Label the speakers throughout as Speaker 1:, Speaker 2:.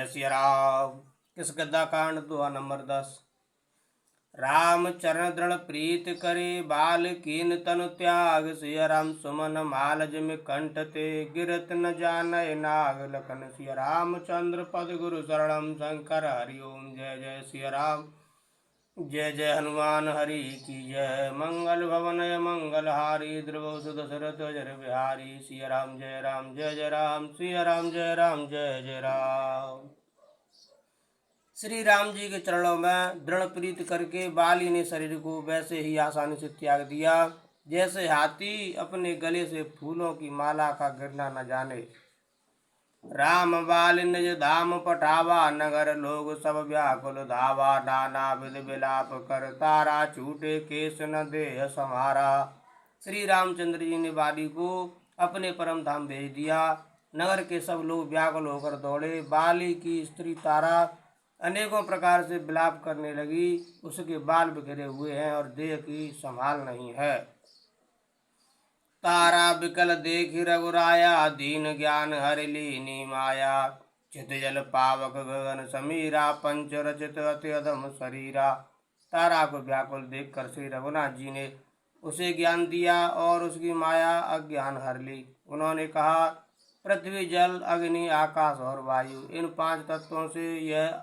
Speaker 1: जय सिया राम। किस गद्दा कांड दोहा नंबर 10। राम चरण दृढ़ प्रीत करे बाल कीन तनु त्याग। सिया राम सुमन माल जिम कंठ ते गिरत न जानय नाग। लखन सिया रामचंद्र पद गुरु शरणम शंकर हरि ओम। जय जय सिया राम। जय जय हनुमान हरि की जय। मंगल भवन मंगल हारी द्रवसु दशरथ जर बिहारी। सिया राम जय राम जय जय राम। सिया राम जय राम जय जय राम। श्री राम जी के चरणों में दृढ़ प्रीत करके बाली ने शरीर को वैसे ही आसानी से त्याग दिया जैसे हाथी अपने गले से फूलों की माला का गिरना न जाने। राम बाल निज धाम पठावा नगर लोग सब व्याकुल धावा। नाना विध विलाप कर तारा छूटे केस न देह समारा। श्री रामचंद्र जी ने बाली को अपने परम धाम भेज दिया। नगर के सब लोग व्याकुल होकर दौड़े। बाली की स्त्री तारा अनेकों प्रकार से विलाप करने लगी। उसके बाल बिखरे हुए हैं और देह की संभाल नहीं है। तारा बिकल देखी रघुराया दीन ज्ञान हरि लीनी माया। चित जल पावक गगन समीरा पंच रचित अति अधम शरीरा। तारा को व्याकुल देखकर श्री रघुनाथ जी ने उसे ज्ञान दिया और उसकी माया अज्ञान हर ली। उन्होंने कहा, पृथ्वी जल अग्नि आकाश और वायु इन 5 तत्वों से यह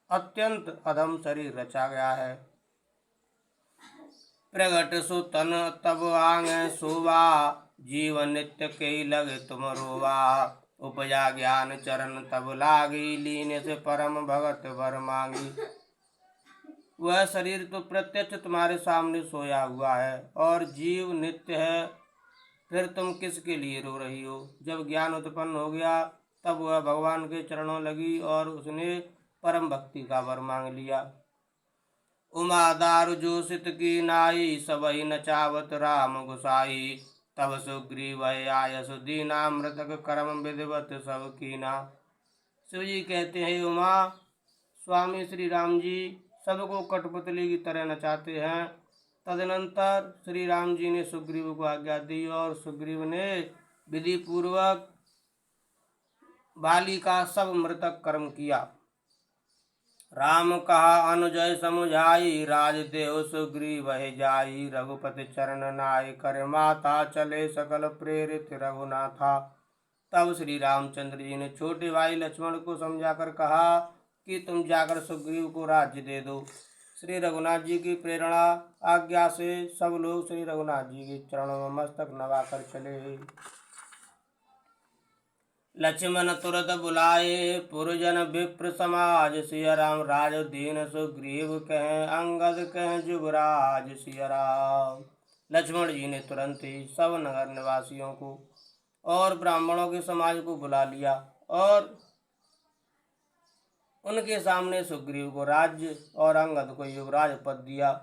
Speaker 1: अत्यंत अधम शरीर रचा गया है। प्रगट सो तन तब आंग शोभा जीवन नित्य के लगे तुम रोवा। उपजा ज्ञान चरण तब लागी लीन से परम भगत वर मांगी। वह शरीर तो प्रत्यक्ष तुम्हारे सामने सोया हुआ है और जीव नित्य है, फिर तुम किसके लिए रो रही हो। जब ज्ञान उत्पन्न हो गया तब वह भगवान के चरणों लगी और उसने परम भक्ति का वर मांग लिया। उमा दारु जोशित की नाई सबही नचावत राम गुसाई। तब सुग्रीव आय सुदीना मृतक कर्म विधिवत सब कीना। शिव जी कहते हैं, उमा स्वामी श्री राम जी सबको कठपुतली की तरह नचाते हैं। तदनंतर श्री राम जी ने सुग्रीव को आज्ञा दी और सुग्रीव ने विधि पूर्वक बाली का सब मृतक कर्म किया। राम कहा अनुजय समुझाई राज देव सुग्रीव जाई। रघुपति चरण नाय कर माता चले सकल प्रेरित रघुनाथा। तब श्री रामचंद्र जी ने छोटे भाई लक्ष्मण को समझाकर कहा कि तुम जाकर सुग्रीव को राज्य दे दो। श्री रघुनाथ जी की प्रेरणा आज्ञा से सब लोग श्री रघुनाथ जी के चरणों में मस्तक नवाकर चले। लक्ष्मण तुरत बुलाए पुरजन विप्र समाज। सिया राम राज दीन सुग्रीव कहें अंगद कहें जुगराज। सिया राम। लक्ष्मण जी ने तुरंत ही सब नगर निवासियों को और ब्राह्मणों के समाज को बुला लिया और उनके सामने सुग्रीव को राज्य और अंगद को युवराज पद दिया।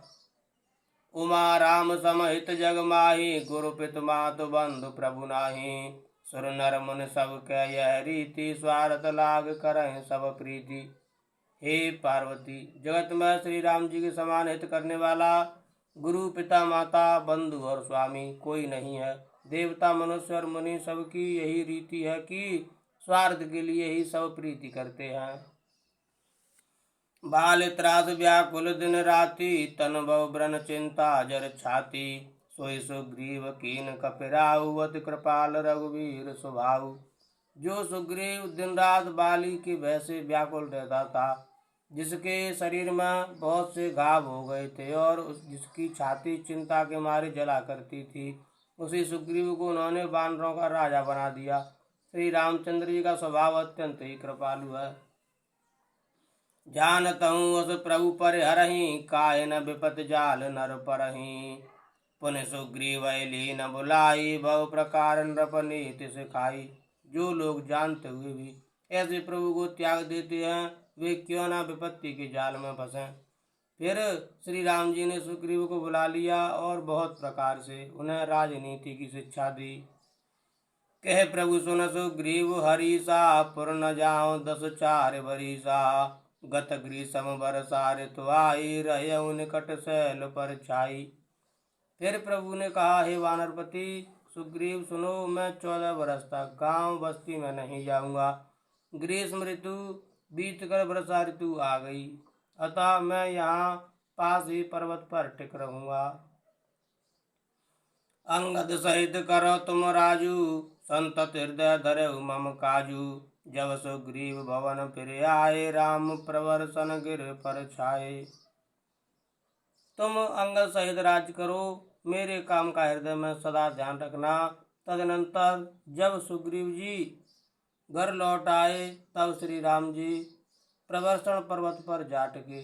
Speaker 1: उमा राम समहित जग माही गुरु पित मातु बंधु प्रभु नाही। सुर नर मुनि सब कह यह रीति स्वार्थ लाग करें सब प्रीति। हे पार्वती, जगत में श्री राम जी के समान हित करने वाला गुरु पिता माता बंधु और स्वामी कोई नहीं है। देवता मनुष्य और मुनि सबकी यही रीति है कि स्वार्थ के लिए ही सब प्रीति करते हैं। बाल त्रास व्याकुल दिन राति तन भव ब्रन चिंता जर छाती। सोई सुग्रीव कीन कपिराहु अति कृपाल रघुवीर स्वभाव। जो सुग्रीव दिन रात बाली के भय से व्याकुल रहता था, जिसके शरीर में बहुत से घाव हो गए थे और जिसकी छाती चिंता के मारे जला करती थी, उसी सुग्रीव को उन्होंने वानरों का राजा बना दिया। श्री रामचंद्र जी का स्वभाव अत्यंत ही कृपालु है। जानतहु उस प्रभु पर हरहि काहे न विपत जाल नर परहि। पुन सुग्रीव लीन बुलाई बहु प्रकार नृपनीति सिखाई। जो लोग जानते हुए भी ऐसे प्रभु को त्याग देते हैं, वे क्यों ना विपत्ति के जाल में फंसें। फिर श्री राम जी ने सुग्रीव को बुला लिया और बहुत प्रकार से उन्हें राजनीति की शिक्षा दी। कह प्रभु सुन सुग्रीव हरीसा पुर न जाओ 10 4 बरीसा। गत ग्रीष्म बरसा ऋतु आई रहे निकट शैल पर छाई। फिर प्रभु ने कहा, हे वानरपति सुग्रीव सुनो, मैं 14 वर्ष तक गांव बस्ती में नहीं जाऊंगा। ग्रीष्म ऋतु बीत कर वर्षा ऋतु आ गई, अतः मैं यहाँ पास ही पर्वत पर टिक रहूंगा। अंगद सहित करो तुम राजू, संतत हृदय धरे मम काजू। जब सुग्रीव भवन फिर आए, राम प्रवर्सन गिर पर छाए। तुम अंगद सहित राज्य करो, मेरे काम का हृदय में सदा ध्यान रखना। तदनंतर जब सुग्रीव जी घर लौट आए, तब श्री राम जी प्रवर्षण पर्वत पर जा टिके।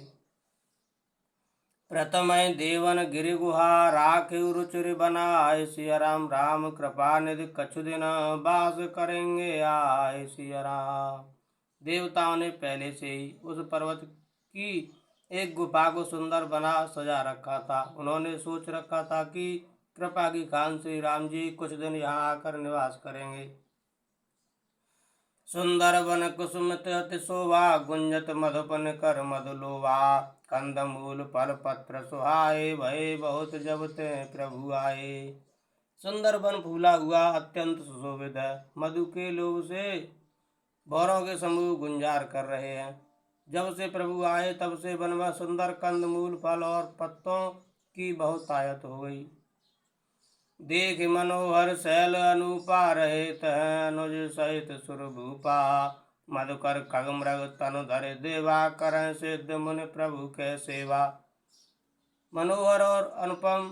Speaker 1: प्रथम देवन गिरि गुहा, राखे रुचिर बनाए। सिया राम राम कृपा निधि, कछु दिन वास करेंगे आए। सिया राम। देवताओं ने पहले से ही उस पर्वत की एक गुफा को सुंदर बना सजा रखा था। उन्होंने सोच रखा था कि कृपा की खान श्री राम जी कुछ दिन यहाँ आकर निवास करेंगे। सुंदर वन कुसुमित अति शोभा, गुंजत मधुपन कर मधुलोवा। कंद मूल फल पत्र सुहाए, भय बहुत जब ते प्रभु आए। सुंदर वन फूला हुआ अत्यंत सुशोभित है, मधु के लोभ से भौरों के समूह गुंजार कर रहे हैं। जब से प्रभु आए तब से वन में सुंदर कंद मूल फल और पत्तों की बहुत आयत हो गई। देख मनोहर शैल अनुपा, रहे तह अनुज सहित सुरभूपा। मधुकर खग मृग तनु धरे देवा, करें सिद्ध मुनि प्रभु के सेवा। मनोहर और अनुपम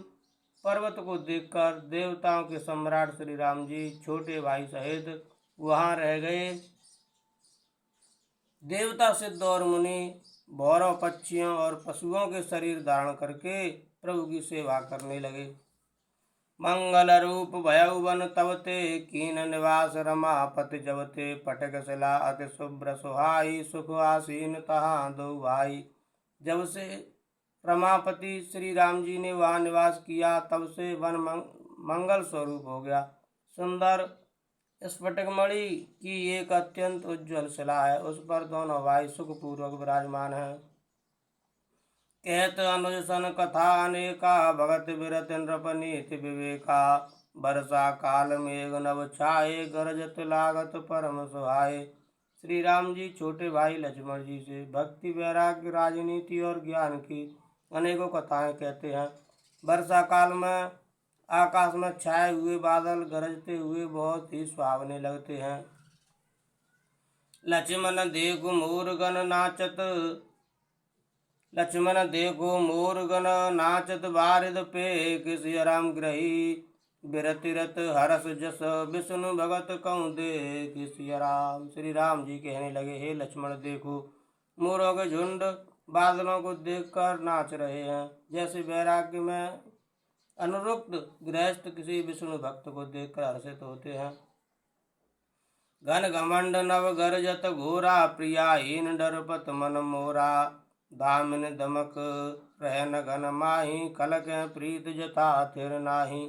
Speaker 1: पर्वत को देखकर देवताओं के सम्राट श्री राम जी छोटे भाई सहित वहां रह गए। देवता सिद्ध और मुनि भौरों, पक्षियों और पशुओं के शरीर धारण करके प्रभु की सेवा करने लगे। मंगल रूप भयउ वन तब ते, कीन निवास रमापति जब ते। पटक शिला अति शुभ्र सुहाई, सुख आसीन तहाँ दो भाई। जब से रमापति श्री राम जी ने वहाँ निवास किया, तब से वन मंगल स्वरूप हो गया। सुंदर स्फटिकमणि की एक अत्यंत उज्ज्वल शिला है, उस पर दोनों भाई सुखपूर्वक विराजमान हैं। कहत अनुज सन कथा अनेका, भगत बिरत नृपनीति विवेका। वर्षा काल मेघ नभ छाए, गरजत लागत परम सुहाए। श्री राम जी छोटे भाई लक्ष्मण जी से भक्ति, वैराग्य, राजनीति और ज्ञान की अनेकों कथाएं कहते हैं। वर्षा काल में आकाश में छाए हुए बादल गरजते हुए बहुत ही सुहावने लगते हैं। लक्ष्मण देखो मोरगन नाचत, लक्ष्मण देखो मोरगन नाचत बारिद पे। किसी राम ग्रही बिरतिरत हरस जस, विष्णु भगत कहूँ दे किसी राम। श्री राम जी कहने लगे, हे लक्ष्मण देखो, मोरों के झुंड बादलों को देखकर नाच रहे हैं, जैसे वैराग्य में अनुरुक्त गृहस्थ किसी विष्णु भक्त को देखकर हर्षित होते हैं। घन घमंड नव गरजत घोरा, प्रियाहीन डरपत मन मोरा। दामिन दमक रहन घन माही, कलक प्रीत जथा थिर नाही।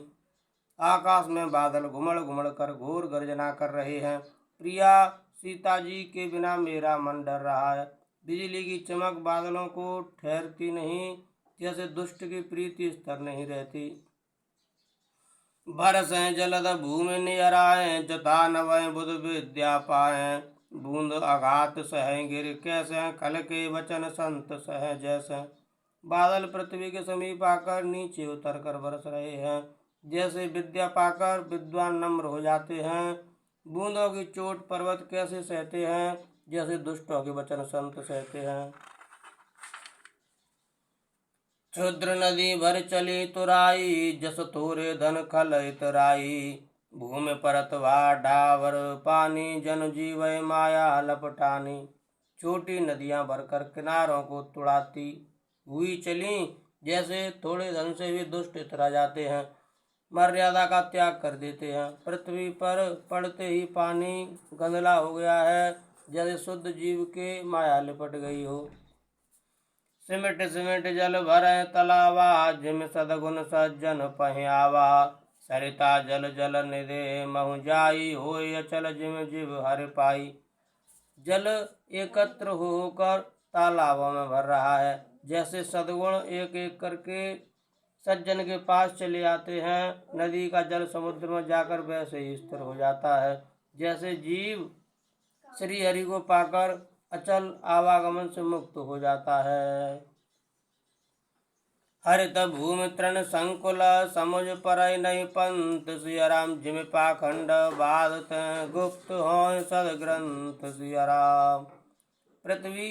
Speaker 1: आकाश में बादल घुमड़ घुमड़ कर घोर गर्जना कर रहे हैं। प्रिया सीता जी के बिना मेरा मन डर रहा है। बिजली की चमक बादलों को ठहरती नहीं, जैसे दुष्ट की प्रीति स्थिर नहीं रहती। बरसें जलद भूमि नियराएं, जथा नवय बुध विद्या पाएं। बूंद आघात सह गिर कैसे, कल के वचन संत सह जैसे। बादल पृथ्वी के समीप आकर नीचे उतर कर बरस रहे हैं, जैसे विद्या पाकर विद्वान नम्र हो जाते हैं। बूंदों की चोट पर्वत कैसे सहते हैं, जैसे दुष्टों के वचन संत सहते हैं। क्षुद्र नदी भर चली तुराई, जस तोरे धन खल इतराई। भूमि परत वा डावर पानी, जन जीव माया लपटानी। छोटी नदियां भरकर किनारों को तुड़ाती हुई चली, जैसे थोड़े धन से भी दुष्ट इतरा जाते हैं, मर्यादा का त्याग कर देते हैं। पृथ्वी पर पड़ते ही पानी गंदला हो गया है, जैसे शुद्ध जीव के माया लिपट गई हो। सिमट सिमट जल भरै तलावा, जिम सदगुण सज्जन पहियावा। सरिता जल जल निधे महु जाई, होय अचल जिम जीव हर पाई। जल एकत्र होकर तालाबों में भर रहा है, जैसे सद्गुण एक एक करके सज्जन के पास चले आते हैं। नदी का जल समुद्र में जाकर वैसे ही स्थिर हो जाता है, जैसे जीव श्री हरि को पाकर अचल आवागमन से मुक्त हो जाता है। हरित भूमि तृण संकुल समुझ परय नहीं पंत, सिया राम जिम पाखंड बाधत गुप्त हो सद ग्रंथ, सिया राम। पृथ्वी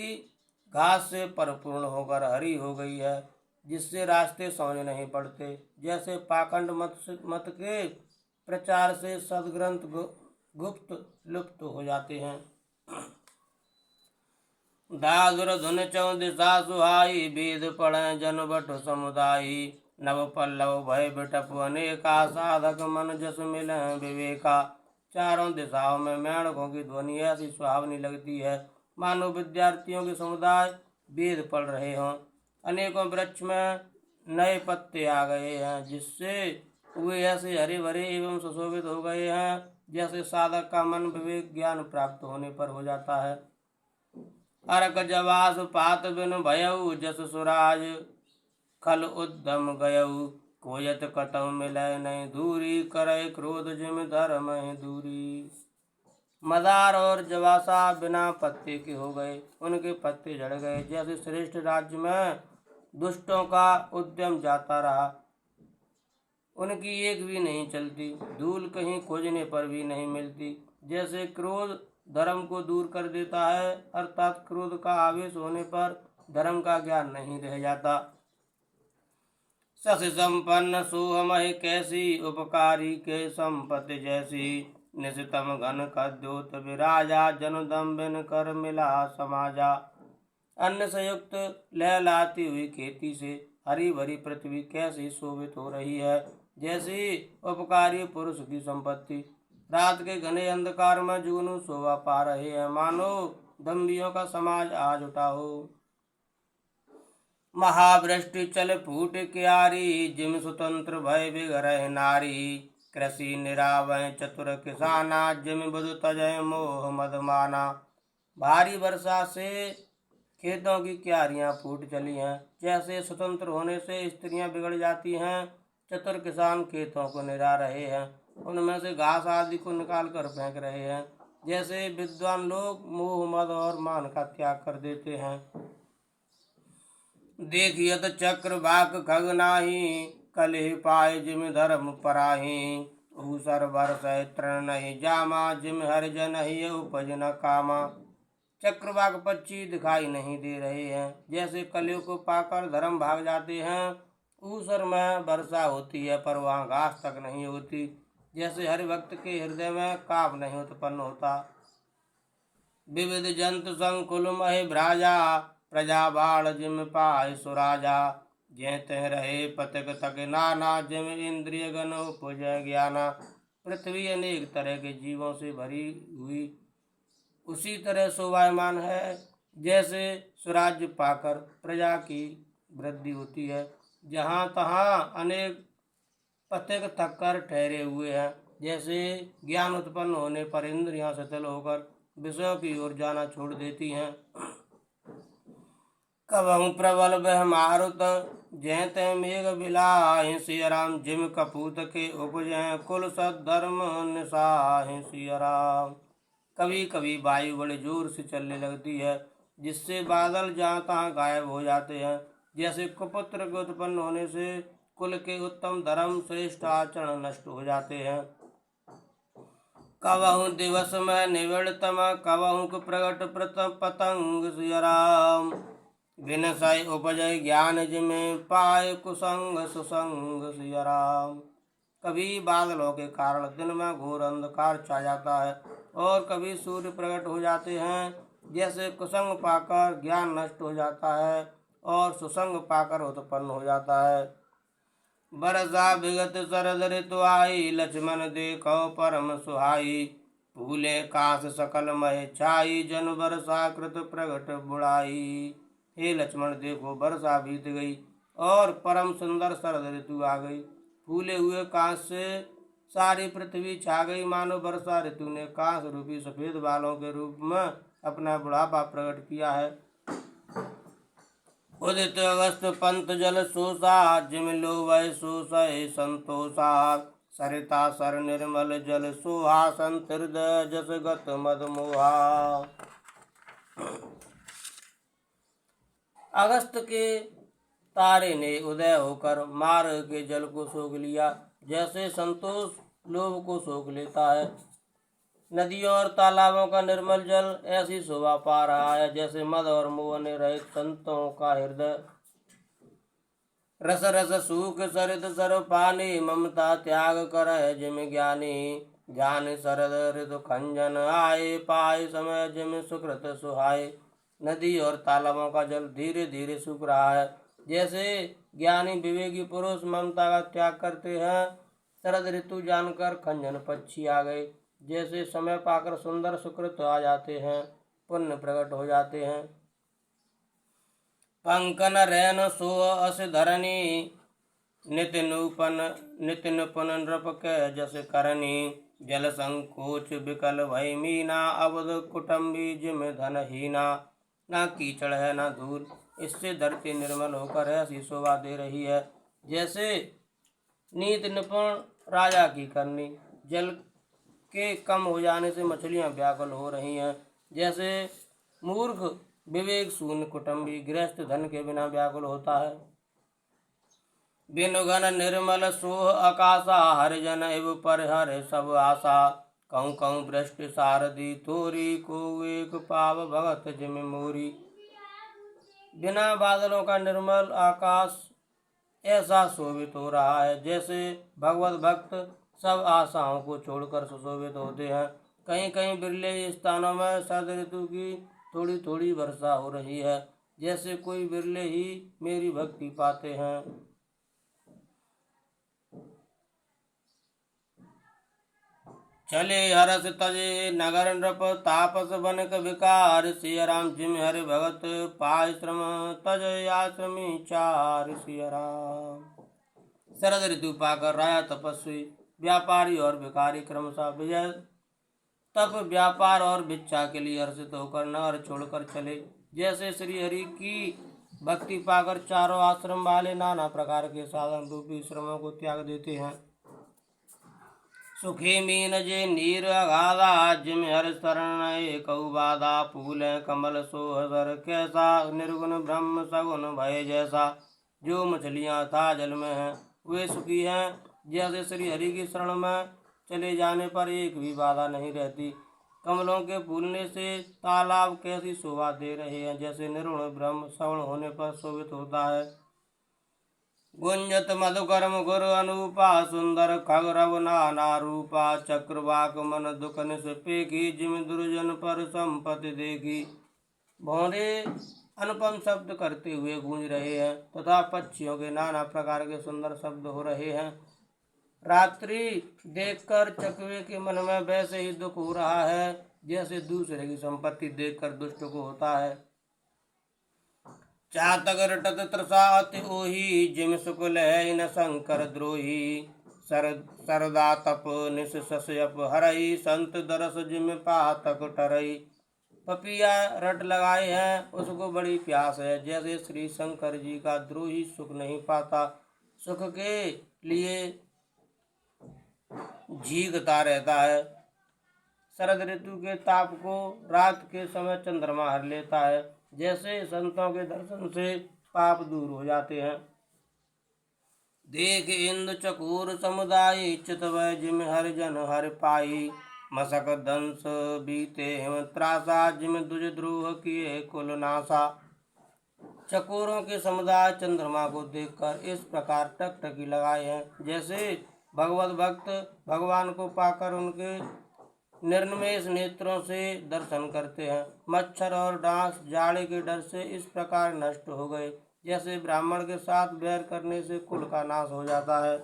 Speaker 1: घास से परिपूर्ण होकर हरी हो गई है, जिससे रास्ते समझ नहीं पड़ते। जैसे पाखंड मत के प्रचार से सदग्रंथ गुप्त लुप्त हो जाते हैं। दादुर धुन चौ दिशा सुहाई, वेद पढ़े जन बट समुदायी। नव पल्लव भय बिटप अनेका, साधक मन जस मिल विवेका। चारों दिशाओं में मेंढकों की ध्वनि ऐसी सुहावनी लगती है, मानो विद्यार्थियों के समुदाय वेद पढ़ रहे हों। अनेकों वृक्ष में नए पत्ते आ गए हैं, जिससे वे ऐसे हरे भरे एवं सुशोभित हो गए हैं, जैसे साधक का मन विवेक ज्ञान प्राप्त होने पर हो जाता है। अर्क जवास पात बिन भयऊ, जस सुराज खल उद्यम गयऊ। कोयत कतौ मिलय नहीं दूरी, करय क्रोध जिम धर्म दूरी। मदार और जवासा बिना पत्ते के हो गए, उनके पत्ते झड़ गए। जैसे श्रेष्ठ राज्य में दुष्टों का उद्यम जाता रहा, उनकी एक भी नहीं चलती, धूल कहीं खोजने पर भी नहीं मिलती। जैसे क्रोध धर्म को दूर कर देता है, अर्थात क्रोध का आवेश होने पर धर्म का ज्ञान नहीं रह जाता। शशि संपन्न सोहमहि कैसी, उपकारी के संपत्ति जैसी। निशितम घन कद्योत विराजा, जनुदम बिन कर मिला समाजा। अन्न से युक्त लहलाती हुई खेती से हरी भरी पृथ्वी कैसी शोभित हो रही है, जैसी उपकारी पुरुष की संपत्ति। रात के घने अंधकार में जुगनू शोभा पा रहे हैं, मानो दम्भियों का समाज आज उठा हो। महावृष्टि चल फूट क्यारी, जिम स्वतंत्र भय बिगरह नारी। कृषि निरावय चतुर किसाना, जिम बुध तजय मोह मदमाना। भारी वर्षा से खेतों की क्यारियां फूट चली हैं, जैसे स्वतंत्र होने से स्त्रियां बिगड़ जाती हैं। चतुर किसान खेतों को निरा रहे हैं, उनमें से घास आदि को निकाल कर फेंक रहे हैं। जैसे विद्वान लोग मोह मद और मान का त्याग कर देते हैं। देखियत चक्र बाक खग नाही, कलह पाए जिम धर्म पराही। ऊसर वर्ष तृण नहीं जामा, जिम हरिजन ही उपज न कामा। चक्रवाक पक्षी दिखाई नहीं दे रहे हैं, जैसे कलयुग को पाकर धर्म भाग जाते हैं। ऊसर में वर्षा होती है, पर वहाँ घास तक नहीं होती। जैसे हरि भक्त के हृदय में काप नहीं उत्पन्न होता। विविध जंतु संकुल महि भ्राजा, प्रजा बाढ़ जिम पाय सुराजा। जय तह रहे पतक तक नाना, जिम इंद्रिय गण उपज ज्ञाना। पृथ्वी अनेक तरह के जीवों से भरी हुई उसी तरह शोभायमान है, जैसे स्वराज्य पाकर प्रजा की वृद्धि होती है। जहाँ तहाँ अनेक पथिक थककर ठहरे हुए हैं, जैसे ज्ञान उत्पन्न होने पर इंद्रियां शिथिल होकर विषयों की ओर जाना छोड़ देती हैं। कबहु प्रबल बह मारुत, जय तय मेघ बिलाहि। सिया राम जिम कपूत के उपजय, कुल सद्धर्म निसाहि। सिया राम। कभी कभी वायु बड़े जोर से चलने लगती है, जिससे बादल जहाँ तहाँ गायब हो जाते हैं। जैसे कुपुत्र के उत्पन्न होने से कुल के उत्तम धर्म श्रेष्ठ आचरण नष्ट हो जाते हैं। कबहु दिवस में निविड़तम, कबहु प्रगट प्रथम पतंग। सिया राम। विनसय उपजय ज्ञान जिमे, पाय कुसंग सुसंग। सिया राम। कभी बादलों के कारण दिन में घोर अंधकार छा जाता है, और कभी सूर्य प्रकट हो जाते हैं। जैसे कुसंग पाकर ज्ञान नष्ट हो जाता है, और सुसंग पाकर उत्पन्न हो जाता है। बरसा विगत शरद ऋतु आई, लक्ष्मण देखो परम सुहाई। फूले काश सकल मय छाई, जन वर्षा कृत प्रगट बुढ़ाई। हे लक्ष्मण देखो, वर्षा बीत गई और परम सुंदर शरद ऋतु आ गई। फूले हुए कांच से सारी पृथ्वी छा गई, मानो वर्षा ऋतु ने कांच रूपी सफेद बालों के रूप में अपना बुढ़ापा प्रकट किया है। उदित अगस्त पंत जल सोसा, जिम लोभय सोसय संतोषा। सरिता सर निर्मल जल सोहा, संत हृदय जस गत मद मोहा। अगस्त के तारे ने उदय होकर मार्ग के जल को सोख लिया, जैसे संतोष लोभ को सोख लेता है। नदियों और तालाबों का निर्मल जल ऐसी शोभा पा रहा है जैसे मद और मोह ने रहित संतों का हृदय। रस रस सूख सरित सर पानी, ममता त्याग कर जिम ज्ञानी। ज्ञान शरद ऋतु खंजन आए, पाए समय जिम सुकृत सुहाए। नदी और तालाबों का जल धीरे धीरे सूख रहा है, जैसे ज्ञानी विवेकी पुरुष ममता का त्याग करते हैं। शरद ऋतु जानकर खंजन पक्षी आ गए, जैसे समय पाकर सुंदर सुकृत आ जाते हैं, पुण्य प्रकट हो जाते हैं। पंकन रैन सो अस धरनी, नित्य नूपन नृप के जस करनी। जल संकोच विकल भय मीना, अवध कुटुम्बी जिम धन हीना। ना कीचड़ है ना धूल, इससे धरती निर्मल होकर ऐसी शोभा दे रही है जैसे नीति निपुण राजा की करनी। जल के कम हो जाने से मछलियां व्याकुल हो रही हैं, जैसे मूर्ख विवेक शून्य कुटुम्बी गृहस्थ धन के बिना व्याकुल होता है। बिनु घन निर्मल सोह आकाशा, हरिजन एव परिहर सब आशा। कहूँ कहूँ वृष्टि सारदी तोरी, को एक पाव भगत जिम मोरी। बिना बादलों का निर्मल आकाश ऐसा शोभित हो रहा है जैसे भगवत भक्त सब आशाओं को छोड़कर सुशोभित होते हैं। कहीं कहीं बिरले स्थानों में शरद ऋतु की थोड़ी थोड़ी वर्षा हो रही है, जैसे कोई बिरले ही मेरी भक्ति पाते हैं। चले हरस तजे नगर नृप, तापस बनक विकार। सिया राम जिम हरि भगत, पाय श्रम तज आश्रमी चार। सिया राम। शरद ऋतु पाकर राजा तपस्वी व्यापारी और भिखारी क्रमशः विजय तप व्यापार और भिक्षा के लिए हर्षित होकर नगर छोड़कर चले। जैसे श्री हरि की भक्ति पाकर चारों आश्रम वाले नाना प्रकार के साधन रूपी श्रमों को त्याग देते हैं। सुखी मीन जे नीर अगाधा, जिम हर शरण एकौ बाधा। फूल कमल सोहर कैसा, निर्गुण ब्रह्म सगुण भय जैसा। जो मछलियां था जल में हैं वे सुखी हैं, जैसे श्री हरि की शरण में चले जाने पर एक भी बाधा नहीं रहती। कमलों के फूलने से तालाब कैसी शोभा दे रहे हैं, जैसे निर्गुण ब्रह्म श्रवण होने पर शोभित होता है। गुंजत मधुकर मुकुर अनूपा, सुंदर खगरव नाना रूपा। चक्रवाक मन दुख निस्पेखी, जिम दुर्जन पर संपत्ति देखी। भौरे अनुपम शब्द करते हुए गूंज रहे हैं तथा पक्षियों के नाना प्रकार के सुंदर शब्द हो रहे हैं। रात्रि देखकर चकवे के मन में वैसे ही दुख हो रहा है जैसे दूसरे की संपत्ति देखकर दुष्ट को होता है। चातक रटत त्रसा अति ओही, जिम सुकुल है इन शंकर द्रोही। सरदा तप निस ससयप हरई, संत दरस जिम पातक टरई। पपिया रट लगाए हैं उसको बड़ी प्यास है, जैसे श्री शंकर जी का द्रोही सुख नहीं पाता, सुख के लिए झींकता रहता है। शरद ऋतु के ताप को रात के समय चंद्रमा हर लेता है, जैसे संतों के दर्शन से पाप दूर हो जाते हैं। देख इंद्र चकोर समुदाय, चितवय जिम हर जन हर पाई। मसक दंश बीते हिम त्रासा, जिम दुज द्रोह किए कुल नासा। चकोरों के समुदाय चंद्रमा को देखकर इस प्रकार टकटकी लगाए हैं, जैसे भगवत भक्त भगवान को पाकर उनके निर्निमेष नेत्रों से दर्शन करते हैं। मच्छर और डांस जाड़े के डर से इस प्रकार नष्ट हो गए, जैसे ब्राह्मण के साथ बैर करने से कुल का नाश हो जाता है।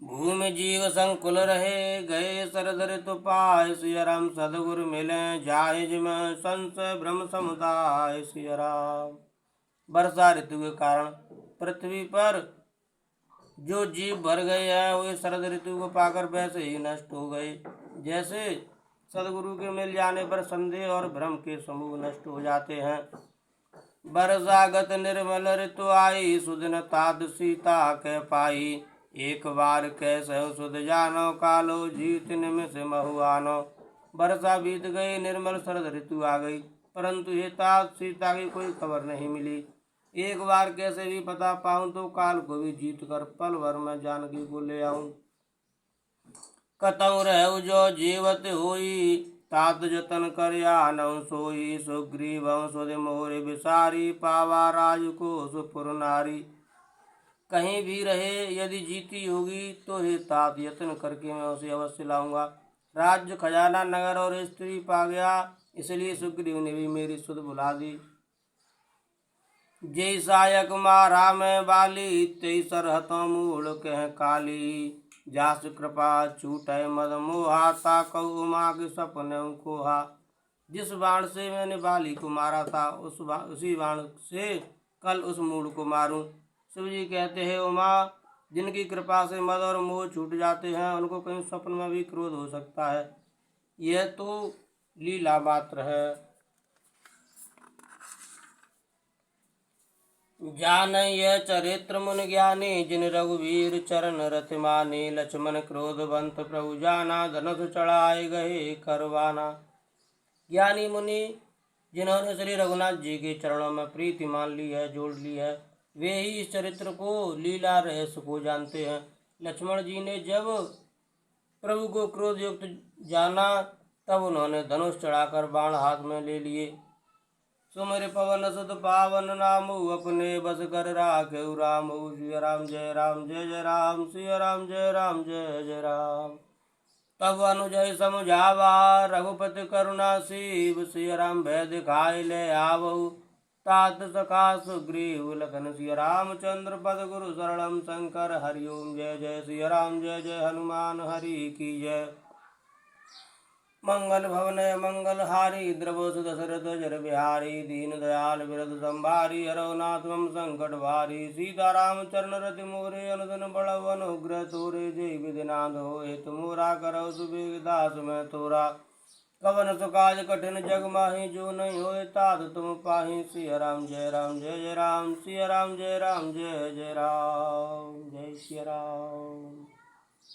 Speaker 1: भूमि जीव संकुल रहे गए, शरद ऋतु पाय। सिया राम सदगुरु मिले जाहि जिम, संशय भ्रम समुदाय। सिया राम। वर्षा ऋतु के कारण पृथ्वी पर जो जीव भर गए हैं वे शरद ऋतु को पाकर वैसे ही नष्ट हो गए, जैसे सदगुरु के मिल जाने पर संदेह और भ्रम के समूह नष्ट हो जाते हैं। बरसागत निर्मल ऋतु आई, सुदिन ताद सीता के पाई। एक बार कैसे सुध जानो, कालो जीत निमिष महुआनो। वर्षा बीत गई, निर्मल शरद ऋतु आ गई। परंतु हे तात सीता की कोई खबर नहीं मिली। एक बार कैसे भी पता पाऊं तो काल को भी जीत कर पल भर में जानकी को ले आऊं। कतौ रहु जो जीवत होई, तात जतन कर आनौ सोई। सुग्रीव सुध मोर बिसारी, पावा राजकोष पुर नारी। कहीं भी रहे यदि जीती होगी तो हे तात यत्न करके मैं उसे अवश्य लाऊंगा। राज्य खजाना नगर और स्त्री पा गया, इसलिए सुग्रीव ने भी मेरी सुध बुला दी। जय सायक मारा मैं बाली, तेई सरहतों मूल कह काली। जास कृपा छूटै मद मोहा, ताकौ उमा के सपने कोहा। जिस बाण से मैंने बाली को मारा था उसी बाण से कल उस मूल को मारूं। शिव जी कहते हैं उमा, जिनकी कृपा से मद और मोह छूट जाते हैं उनको कहीं स्वप्न में भी क्रोध हो सकता है, यह तो लीला मात्र है। जान यह चरित्र मुनि ज्ञानी, जिन रघुवीर चरण रथ माने। लक्ष्मण क्रोधवंत प्रभु जाना, धनुष चढ़ाए गए करवाना। ज्ञानी मुनि जिन्होंने श्री रघुनाथ जी के चरणों में प्रीति मान ली है, जोड़ ली है, वे ही इस चरित्र को लीला रहस्य को जानते हैं। लक्ष्मण जी ने जब प्रभु को क्रोध युक्त जाना तब उन्होंने धनुष चढ़ाकर बाण हाथ में ले लिए। सुमर पवन सुत पावन नामु, अपने बस कर राखे रामु। सिया राम जय राम जय जय राम, सिया राम जय राम जय जय राम। तब अनुजय समझावा, रघुपति करुणा सीव। सिया राम भय दिखाई ले आवऊ, तात सखा सुग्रीव लखन। सिया रामचंद्र पद गुरु शरणम शंकर, हरिओम जय जय सिया राम जय जय हनुमान हरि की जय। मंगल भवन मंगल हारी, द्रवो सुदशरथ जर बिहारी। दीन दयाल विरद संभारी, हरौ नाथ मम संकट भारी। सीताराम चरण रति मोरे, अनुदन बड़ौ अनुग्रह तोरे। जय विधिनाथ होए तुमोरा, करौ सुबेग दास मैं तोरा। कवन सुकाज कठिन जग माही, जो नहीं होए तात तुम पाही। सिया राम जय राम जय जय राम, सिया राम जय राम जय जय राम। जय सिया राम।